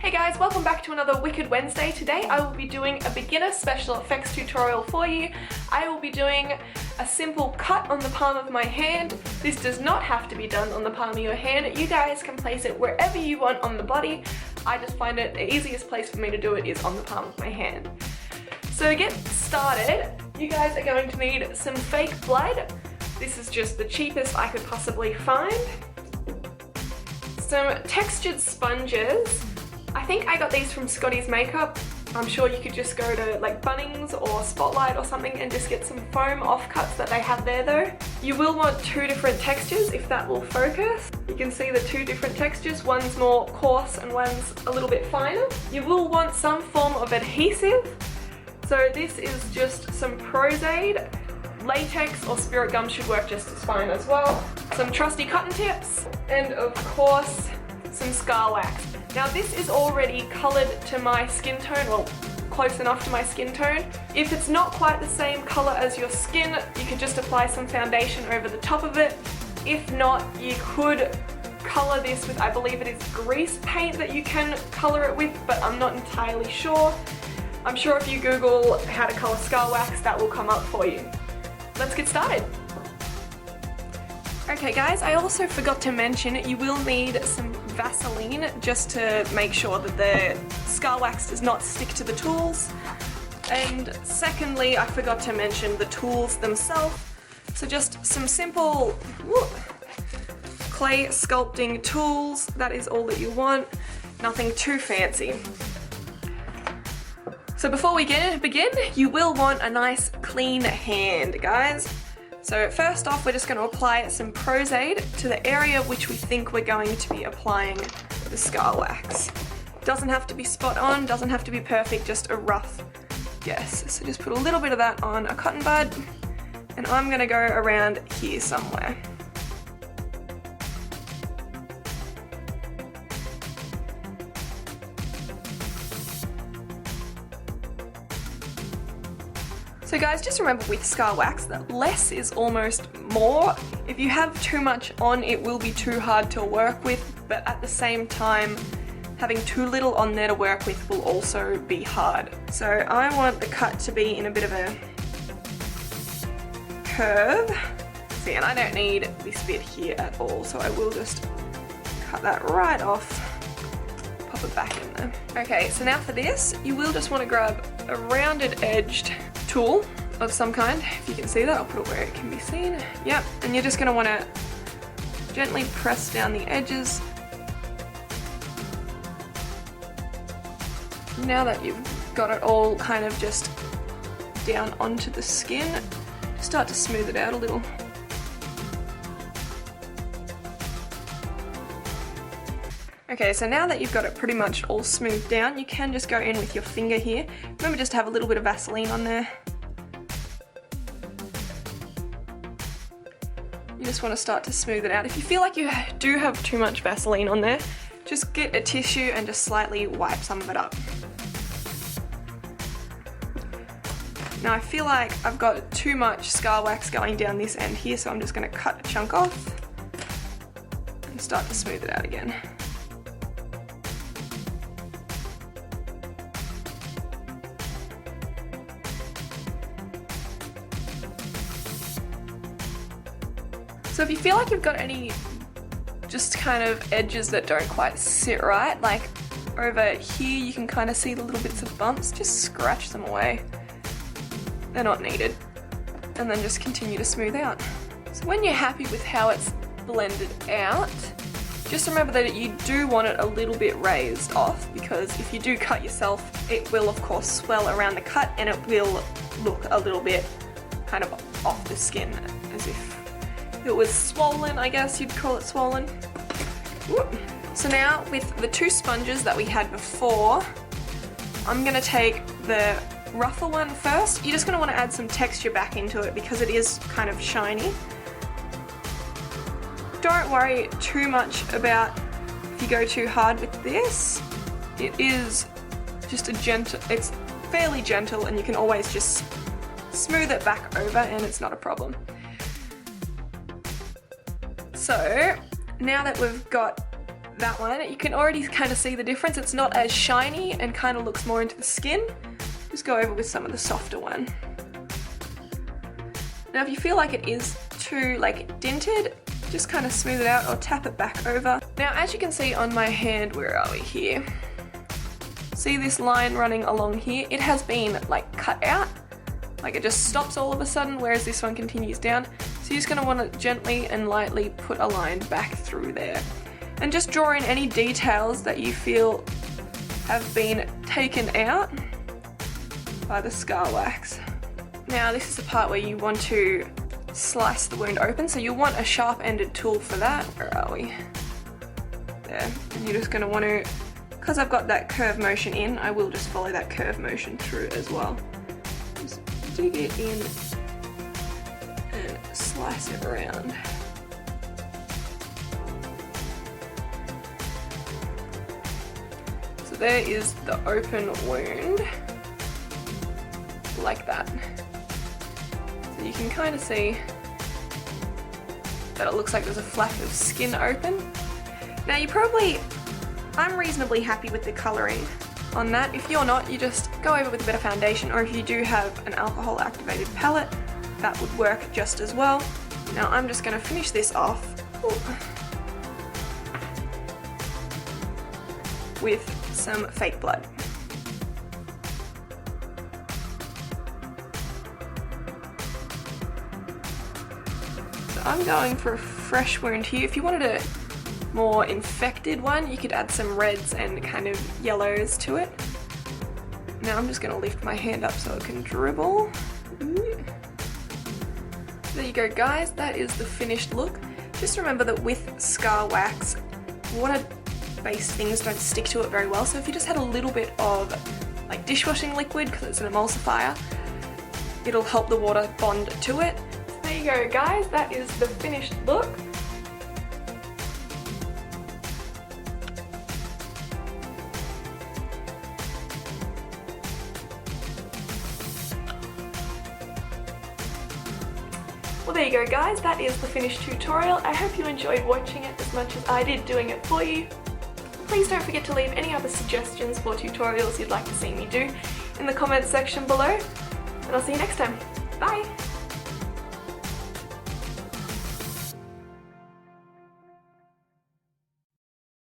Hey guys, welcome back to another Wicked Wednesday. Today I will be doing a beginner special effects tutorial for you. I will be doing a simple cut on the palm of my hand. This does not have to be done on the palm of your hand. You guys can place it wherever you want on the body. I just find it the easiest place for me to do it is on the palm of my hand. So to get started, you guys are going to need some fake blood. This is just the cheapest I could possibly find. Some textured sponges. I think I got these from Scotty's Makeup. I'm sure you could just go to like Bunnings or Spotlight or something and just get some foam offcuts that they have there though. You will want two different textures if that will focus. You can see the two different textures. One's more coarse and one's a little bit finer. You will want some form of adhesive. So this is just some Prozaid. Latex or spirit gum should work just as fine as well. Some trusty cotton tips and of course some scar wax. Now this is already coloured to my skin tone, well close enough to my skin tone. If it's not quite the same colour as your skin, you can just apply some foundation over the top of it. If not, you could colour this with, I believe it is grease paint that you can colour it with, but I'm not entirely sure. I'm sure if you Google how to colour scar wax, that will come up for you. Let's get started. Okay guys, I also forgot to mention you will need some Vaseline just to make sure that the scar wax does not stick to the tools. And secondly, I forgot to mention the tools themselves. So just some simple clay sculpting tools, that is all that you want. Nothing too fancy. So before we begin, you will want a nice clean hand, guys. So first off, we're just going to apply some Prozaid to the area which we think we're going to be applying the scar wax. Doesn't have to be spot on, doesn't have to be perfect, just a rough guess. So just put a little bit of that on a cotton bud, and I'm going to go around here somewhere. So guys, just remember with scar wax that less is almost more. If you have too much on, it will be too hard to work with, but at the same time, having too little on there to work with will also be hard. So I want the cut to be in a bit of a curve. See, and I don't need this bit here at all, so I will just cut that right off, pop it back in there. Okay, so now for this, you will just want to grab a rounded edged tool of some kind. If you can see that, I'll put it where it can be seen. Yep, and you're just going to want to gently press down the edges. Now that you've got it all kind of just down onto the skin, start to smooth it out a little. Okay, so now that you've got it pretty much all smoothed down, you can just go in with your finger here. Remember just to have a little bit of Vaseline on there. You just want to start to smooth it out. If you feel like you do have too much Vaseline on there, just get a tissue and just slightly wipe some of it up. Now I feel like I've got too much scar wax going down this end here, so I'm just going to cut a chunk off and start to smooth it out again. So if you feel like you've got any just kind of edges that don't quite sit right, like over here you can kind of see the little bits of bumps, just scratch them away. They're not needed. And then just continue to smooth out. So when you're happy with how it's blended out, just remember that you do want it a little bit raised off, because if you do cut yourself, it will of course swell around the cut and it will look a little bit kind of off the skin, as if it was swollen, I guess you'd call it swollen. Whoop. So now with the two sponges that we had before, I'm gonna take the rougher one first. You're just gonna wanna add some texture back into it because it is kind of shiny. Don't worry too much about if you go too hard with this. It is just it's fairly gentle and you can always just smooth it back over and it's not a problem. So now that we've got that one, you can already kind of see the difference. It's not as shiny and kind of looks more into the skin. Just go over with some of the softer one. Now if you feel like it is too like dented, just kind of smooth it out or tap it back over. Now as you can see on my hand, where are we here? See this line running along here? It has been like cut out. Like it just stops all of a sudden, whereas this one continues down. So you're just going to want to gently and lightly put a line back through there. And just draw in any details that you feel have been taken out by the scar wax. Now this is the part where you want to slice the wound open, so you'll want a sharp-ended tool for that. Where are we? There. And you're just going to want to, because I've got that curve motion in, I will just follow that curve motion through as well. Just dig it in and slice it around. So there is the open wound, like that. So you can kind of see that it looks like there's a flap of skin open. Now I'm reasonably happy with the colouring on that. If you're not, you just go over with a bit of foundation, or if you do have an alcohol activated palette, that would work just as well. Now I'm just going to finish this off with some fake blood. So I'm going for a fresh wound here. If you wanted a more infected one, you could add some reds and kind of yellows to it. Now I'm just going to lift my hand up so it can dribble. There you go guys, that is the finished look. Just remember that with scar wax, water-based things don't stick to it very well, so if you just had a little bit of like dishwashing liquid, because it's an emulsifier, it'll help the water bond to it. There you go guys, that is the finished look. Well, there you go guys, that is the finished tutorial. I hope you enjoyed watching it as much as I did doing it for you. Please don't forget to leave any other suggestions for tutorials you'd like to see me do in the comments section below, and I'll see you next time. Bye!